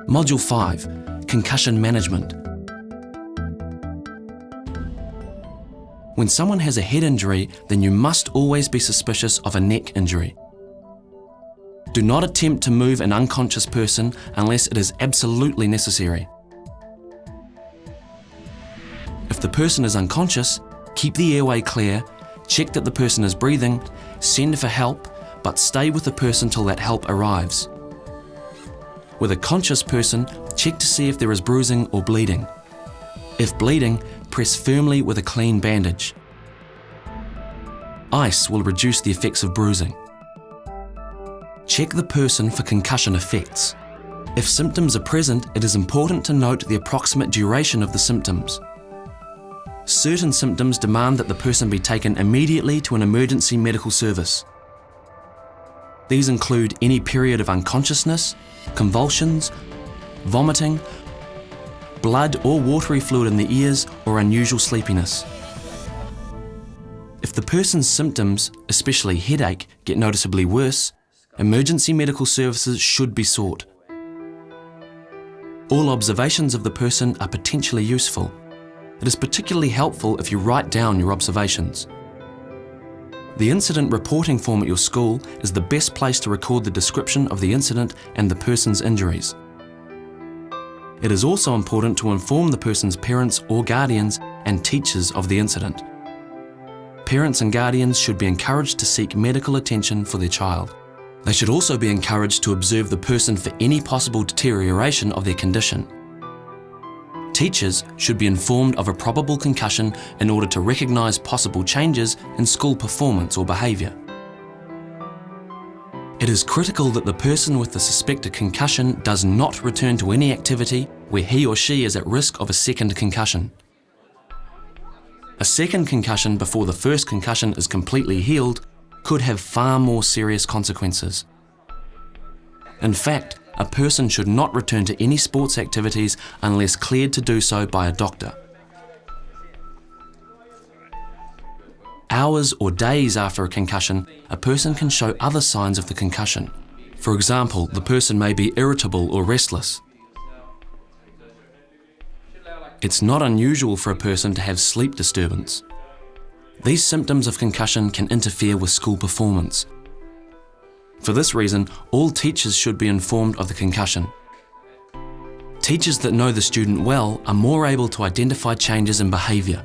Module 5, Concussion Management. When someone has a head injury, then you must always be suspicious of a neck injury. Do not attempt to move an unconscious person unless it is absolutely necessary. If the person is unconscious, keep the airway clear, check that the person is breathing, send for help, but stay with the person till that help arrives. With a conscious person, check to see if there is bruising or bleeding. If bleeding, press firmly with a clean bandage. Ice will reduce the effects of bruising. Check the person for concussion effects. If symptoms are present, it is important to note the approximate duration of the symptoms. Certain symptoms demand that the person be taken immediately to an emergency medical service. These include any period of unconsciousness, convulsions, vomiting, blood or watery fluid in the ears, or unusual sleepiness. If the person's symptoms, especially headache, get noticeably worse, emergency medical services should be sought. All observations of the person are potentially useful. It is particularly helpful if you write down your observations. The incident reporting form at your school is the best place to record the description of the incident and the person's injuries. It is also important to inform the person's parents or guardians and teachers of the incident. Parents and guardians should be encouraged to seek medical attention for their child. They should also be encouraged to observe the person for any possible deterioration of their condition. Teachers should be informed of a probable concussion in order to recognise possible changes in school performance or behaviour. It is critical that the person with the suspected concussion does not return to any activity where he or she is at risk of a second concussion. A second concussion before the first concussion is completely healed could have far more serious consequences. In fact, a person should not return to any sports activities unless cleared to do so by a doctor. Hours or days after a concussion, a person can show other signs of the concussion. For example, the person may be irritable or restless. It's not unusual for a person to have sleep disturbance. These symptoms of concussion can interfere with school performance. For this reason, all teachers should be informed of the concussion. Teachers that know the student well are more able to identify changes in behaviour.